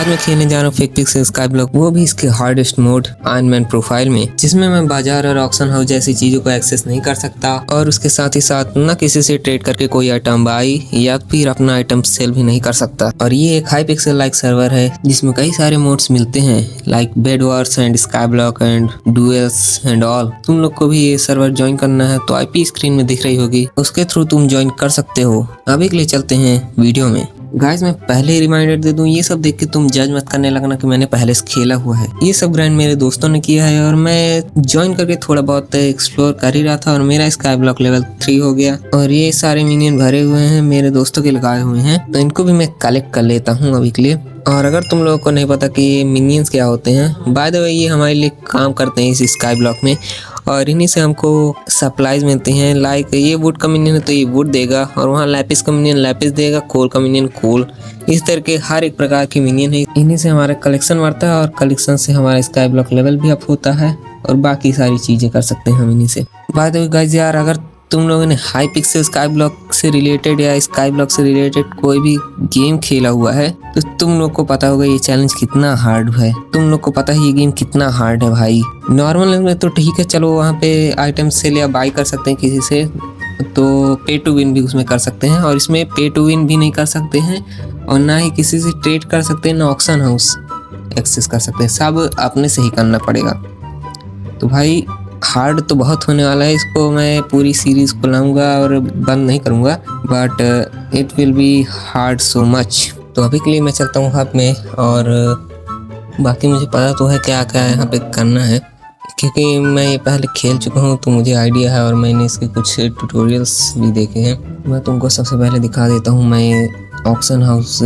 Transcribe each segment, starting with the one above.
आज मैं खेलने जा रहा हूँ फेक पिक्सल स्काई ब्लॉक, वो भी इसके hardest mode iron Man profile में, जिसमें मैं बाजार और ऑक्शन हाउस जैसी चीजों को एक्सेस नहीं कर सकता और उसके साथ ही साथ न किसी से ट्रेड करके कोई आइटम बाई या फिर अपना आइटम सेल भी नहीं कर सकता। और ये एक हाई पिक्सल लाइक सर्वर है जिसमें कई सारे मोड्स मिलते हैं like Bed Wars and SkyBlock and duels and all. तुम लोग को भी ये सर्वर ज्वाइन करना है तो आईपी स्क्रीन में दिख रही होगी, उसके थ्रू तुम ज्वाइन कर सकते हो। अभी के लिए चलते हैं वीडियो में। गाइस मैं पहले ही रिमाइंडर दे दूं, ये सब देख के तुम जज मत करने लगना कि मैंने पहले से खेला हुआ है। ये सब ग्राइंड मेरे दोस्तों ने किया है और मैं ज्वाइन करके थोड़ा बहुत एक्सप्लोर कर ही रहा था और मेरा स्काई ब्लॉक लेवल 3 हो गया। और ये सारे मिनियन भरे हुए हैं, मेरे दोस्तों के लगाए हुए हैं, तो इनको भी मैं कलेक्ट कर लेता हूँ अभी के लिए। और अगर तुम लोगों को नहीं पता कि ये मिनियंस क्या होते हैं, बाय द वे ये हमारे लिए काम करते हैं इस स्काई ब्लॉक में और इन्हीं से हमको सप्लाईज मिलती हैं। लाइक ये वुड का मिनियन है तो ये वुड देगा, और वहाँ लैपिस का मिनियन लैपिस देगा, कोल का मिनियन कोल। इस तरह के हर एक प्रकार की मिनियन है, इन्हीं से हमारा कलेक्शन बढ़ता है और कलेक्शन से हमारा स्काई ब्लॉक लेवल भी अप होता है और बाकी सारी चीजें कर सकते हैं हम इन्हीं से। बाय द वे गाइस यार, अगर तुम लोगों ने हाई पिक्सल स्काई ब्लॉक से रिलेटेड या स्काई ब्लॉक से रिलेटेड कोई भी गेम खेला हुआ है तो तुम लोग को पता होगा ये चैलेंज कितना हार्ड है। तुम लोग को पता है ये गेम कितना हार्ड है भाई। नॉर्मल में तो ठीक है, चलो वहाँ पे आइटम सेल या बाई कर सकते हैं किसी से, तो पे टू विन भी उसमें कर सकते हैं। और इसमें पे टू विन भी नहीं कर सकते हैं और ना ही किसी से ट्रेड कर सकते हैं, ना ऑक्शन हाउस एक्सेस कर सकते हैं, सब अपने से ही करना पड़ेगा। तो भाई हार्ड तो बहुत होने वाला है, इसको मैं पूरी सीरीज को लाऊंगा और बंद नहीं करूंगा, but it will be hard so much. तो अभी के लिए मैं चलता हूँ हब में और बाकी मुझे पता तो है क्या क्या यहाँ पे करना है, क्योंकि मैं ये पहले खेल चुका हूँ तो मुझे आइडिया है और मैंने इसके कुछ ट्यूटोरियल्स भी देखे हैं। मैं तुमको सबसे पहले दिखा देता हूँ। मैं ऑक्शन हाउस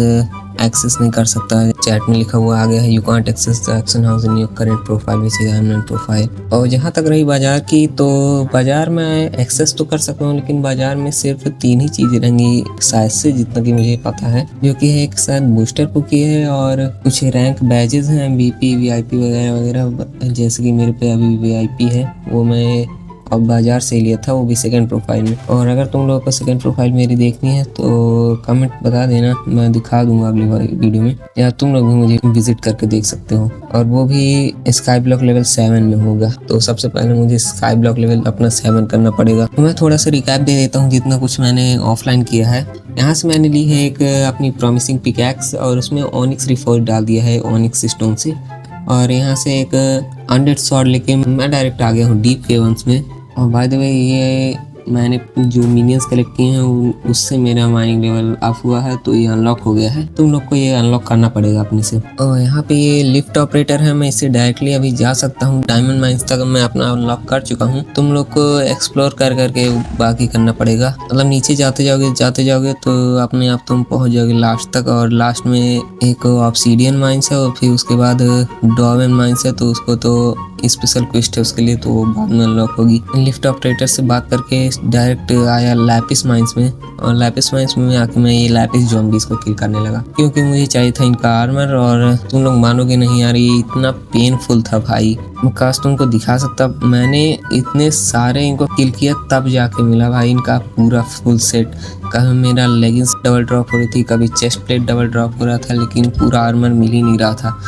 एक्सेस नहीं कर सकता, चैट में लिखा हुआ आ गया है, you can't access the auction house in your current profile which is Iron Man profile. और जहाँ तक रही बाजार की, तो बाजार में एक्सेस तो कर सकता हूँ, लेकिन बाजार में सिर्फ 3 ही चीजें रहेंगी शायद से, जितना कि मुझे पता है, जो कि है एक शायद बूस्टर कुकी है और कुछ रैंक बैजेस हैं, MVP VIP वगैरह वगैरह। जैसे कि मेरे पे अभी VIP है, वो मैं और बाजार से लिया था, वो भी सेकंड प्रोफाइल में। और अगर तुम लोगों को सेकंड प्रोफाइल मेरी देखनी है तो कमेंट बता देना, मैं दिखा दूंगा अगली वीडियो में, या तुम लोग भी मुझे विजिट करके देख सकते हो। और वो भी स्काई ब्लॉक लेवल 7 में होगा। तो सबसे पहले मुझे स्काई ब्लॉक लेवल अपना 7 करना पड़ेगा। तो मैं थोड़ा सा रिकैप दे देता हूँ जितना कुछ मैंने ऑफलाइन किया है। यहाँ से मैंने ली है एक अपनी प्रॉमिसिंग पिकैक्स और उसमें ऑनिक्स रिफॉर्ज डाल दिया है ऑनिक्स स्टोन से। और यहाँ से एक अनडेड स्वॉर्ड लेके मैं डायरेक्ट आ गया हूँ डीप केवर्स में। और बाय द वे ये मैंने जो मिनियंस कलेक्ट किए हैं उससे मेरा माइनिंग लेवल अप हुआ है, तो ये अनलॉक हो गया है। तुम लोग को ये अनलॉक करना पड़ेगा अपने से। और यहाँ पे ये लिफ्ट ऑपरेटर है, मैं इससे डायरेक्टली अभी जा सकता हूँ। डायमंड माइंस तक मैं अपना अनलॉक कर चुका हूँ। तुम लोग को एक्सप्लोर कर करके बाकी करना पड़ेगा, मतलब नीचे जाते जाओगे तो अपने आप तुम पहुँच जाओगे लास्ट तक। और लास्ट में एक ऑब्सीडियन माइंस है और फिर उसके बाद डॉवेन माइंस है, तो उसको तो स्पेशल क्वेस्ट है उसके लिए, तो बाद में अनलॉक होगी। लिफ्ट ऑपरेटर से बात करके डायरेक्ट आया लैपिस माइंस में, और लैपिस माइंस में आके मैं ये लैपिस ज़ॉम्बीज़ को किल करने लगा, क्योंकि मुझे चाहिए था इनका आर्मर। और तुम लोग मानोगे नहीं यार, ये इतना पेनफुल था भाई, मैं काश तुमको दिखा सकता। मैंने इतने सारे इनको किल किया तब जाके मिला भाई इनका पूरा फुल सेट। कभी मेरा लेगिंग्स डबल ड्रॉप हो रही थी, कभी चेस्ट प्लेट डबल ड्रॉप हो रहा था, लेकिन पूरा आर्मर मिल ही नहीं रहा था।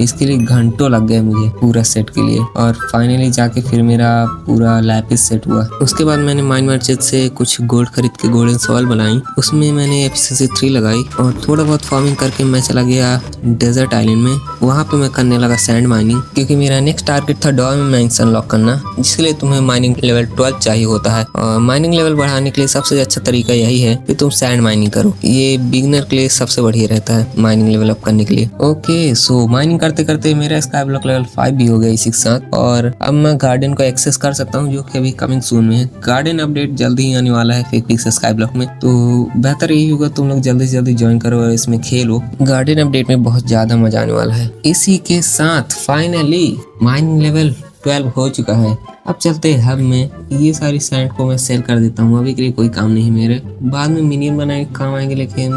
इसके लिए घंटों लग गए मुझे पूरा सेट के लिए, और फाइनली जाके फिर मेरा पूरा लैपिस सेट हुआ। उसके बाद मैंने माइन मर्चेंट से कुछ गोल्ड खरीद के गोल्डन सॉल बनाई, उसमें मैंने एफिशिएंसी 3 लगाई और थोड़ा बहुत फार्मिंग करके मैं चला गया डेजर्ट आइलैंड में। वहाँ पे मैं करने लगा सैंड माइनिंग, क्योंकि मेरा नेक्स्ट टारगेट था डॉयमंड माइंस अनलॉक करना, जिसके लिए तुम्हें माइनिंग लेवल 12 चाहिए होता है। और माइनिंग लेवल बढ़ाने के लिए सबसे अच्छा तरीका यही है कि तुम सैंड माइनिंग करो, ये बिगिनर के लिए सबसे बढ़िया रहता है माइनिंग लेवल अप करने के लिए। ओके सो माइनिंग करते करते मेरा स्काई ब्लॉक लेवल 5 भी हो गया इसी के साथ, और अब मैं गार्डन को एक्सेस कर सकता हूँ, जो कि अभी कमिंग सून में है। गार्डन अपडेट जल्दी ही आने वाला है फेक पिक्सल स्काई ब्लॉक में, तो बेहतर यही होगा तुम लोग जल्दी से जल्दी ज्वाइन करो और इसमें खेलो। गार्डन अपडेट में बहुत ज्यादा मजा आने वाला है। इसी के साथ फाइनली माइनिंग लेवल 12 हो चुका है। अब चलते हैं हब में। ये सारी सैंड को मैं सेल कर देता हूँ, अभी के लिए कोई काम नहीं मेरे, बाद में मिनियन बनाने के काम आएंगे, लेकिन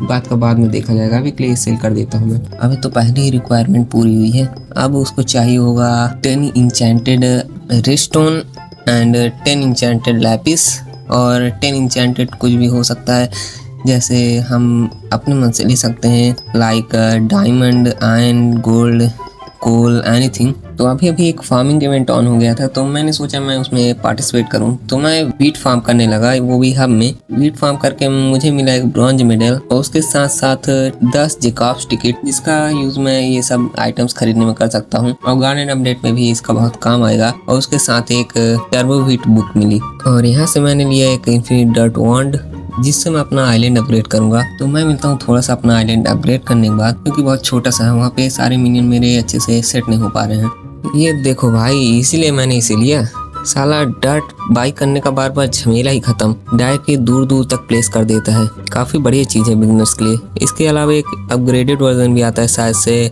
बात का बाद में देखा जाएगा। अभी के लिए सेल कर देता हूँ मैं। अभी तो पहली ही रिक्वायरमेंट पूरी हुई है, अब उसको चाहिए होगा 10 enchanted redstone and 10 enchanted Lapis और 10 इंचेंटेड कुछ भी हो सकता है, जैसे हम अपने मन से ले सकते हैं, लाइक डायमंड, आयरन, गोल्ड, कोल, एनीथिंग। तो अभी एक फार्मिंग इवेंट ऑन हो गया था, तो मैंने सोचा मैं उसमें पार्टिसिपेट करूं। तो मैं वीट फार्म करने लगा, वो भी हब में। वीट फार्म करके मुझे मिला एक ब्रॉन्ज मेडल और उसके साथ साथ 10 जेकॉब्स टिकट, जिसका यूज मैं ये सब आइटम्स खरीदने में कर सकता हूं और गार्डन अपडेट में भी इसका बहुत काम आएगा। और उसके साथ एक टर्बो वीट बुक मिली और यहाँ से मैंने लिया एक इन्फिनिट डर्ट वॉन्ड, जिससे मैं अपना आइलैंड अपग्रेड करूंगा। तो मैं मिलता हूँ थोड़ा सा अपना आइलैंड अपग्रेड करने के बाद, क्योंकि बहुत छोटा सा है, वहाँ पे सारे मिनियन मेरे अच्छे से सेट नहीं हो पा रहे हैं। ये देखो भाई, इसीलिए मैंने इसे लिया। साला डर्ट बाई करने का बार बार झमेला ही खत्म, डायरेक्ट ही दूर दूर तक प्लेस कर देता है। काफी बढ़िया चीज है बिगिनर्स के लिए। इसके अलावा एक अपग्रेडेड वर्जन भी आता है, शायद से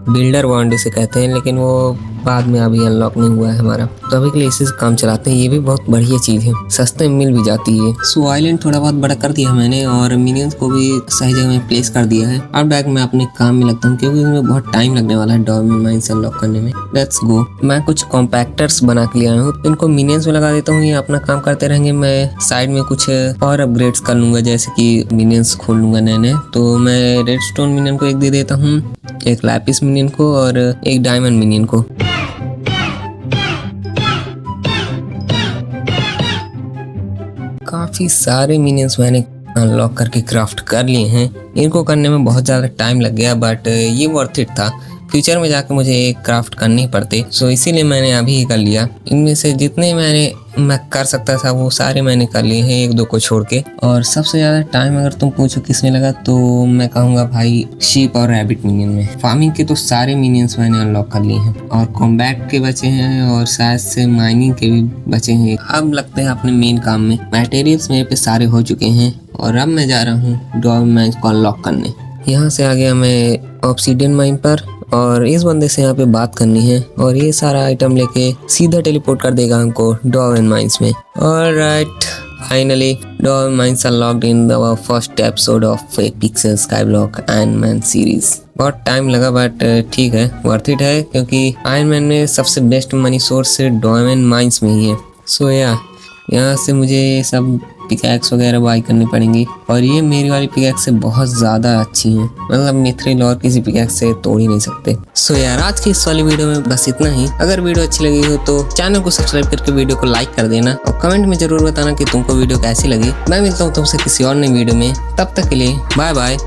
बिल्डर वॉन्ड इसे कहते हैं, लेकिन वो बाद में अभी अनलॉक नहीं हुआ है हमारा। तो अभी के लिए इसी से काम चलाते हैं। ये भी बहुत बढ़िया चीज़ है, सस्ते में मिल भी जाती है। सो आइलैंड थोड़ा बहुत बड़ा कर दिया मैंने और मिनियंस को भी सही जगह में प्लेस कर दिया है। अब डायरेक्ट मैं अपने काम में लगता हूँ, क्योंकि इसमें बहुत टाइम लगने वाला है डॉर्मेंट माइंस अनलॉक करने में। Let's go. मैं कुछ कॉम्पैक्टर्स बना के लिया हूँ, इनको मिनियंस में लगा देता हूँ, ये अपना काम करते रहेंगे। मैं साइड में कुछ और अपग्रेड्स कर लूंगा, जैसे कि मिनियंस खोल लूंगा नए नए। तो मैं रेडस्टोन मिनियन को एक दे देता हूँ, एक लैपिस मिनियन को और एक डायमंड मिनियन को। काफ़ी सारे मिनियंस मैंने अनलॉक करके क्राफ्ट कर लिए हैं। इनको करने में बहुत ज़्यादा टाइम लग गया, बट ये वर्थ इट था। फ्यूचर में जाकर मुझे क्राफ्ट करने ही पड़ते, सो इसीलिए मैंने अभी ही कर लिया। इनमें से जितने मैं कर सकता था वो सारे मैंने कर लिए हैं, एक दो को छोड़ के। और सबसे ज़्यादा टाइम अगर तुम पूछो किस में लगा, तो मैं कहूँगा भाई शीप और रैबिट मिनियन में। फार्मिंग के तो सारे मिनियंस मैंने अनलॉक कर लिए हैं और कॉम्बैट के बचे हैं और शायद से माइनिंग के भी बचे हैं। अब लगते हैं अपने मेन काम में। मटेरियल्स मेरे पे सारे हो चुके हैं और अब मैं जा रहा हूँ डॉर्मेंट माइंस को अनलॉक करने। यहाँ से आ गया मैं ऑब्सीडियन माइन पर और इस बंदे से यहाँ पे बात करनी है और ये सारा आइटम लेके सीधा टेलीपोर्ट कर देगा हमको डॉर्मेंट माइंस में। Alright, finally dormant mines unlocked in the first episode of FakePixel SkyBlock Iron Man series. बहुत टाइम लगा बट ठीक है, वर्थ इट है, क्योंकि आयरन मैन में सबसे best money source dormant mines में ही है। सो यहाँ से मुझे सब पिकैक्स वगैरह बाई करनी पड़ेंगी और ये मेरी वाली पिकैक्स से बहुत ज़्यादा अच्छी हैं, मतलब मिथ्रिल और किसी पिकैक्स से तोड़ ही नहीं सकते। सो यार, आज की इस वाली वीडियो में बस इतना ही। अगर वीडियो अच्छी लगी हो तो चैनल को सब्सक्राइब करके वीडियो को लाइक कर देना और कमेंट में जरूर बताना कि तुमको वीडियो कैसी लगी। मैं मिलता हूँ तुमसे किसी और नई वीडियो में, तब तक के लिए बाय बाय।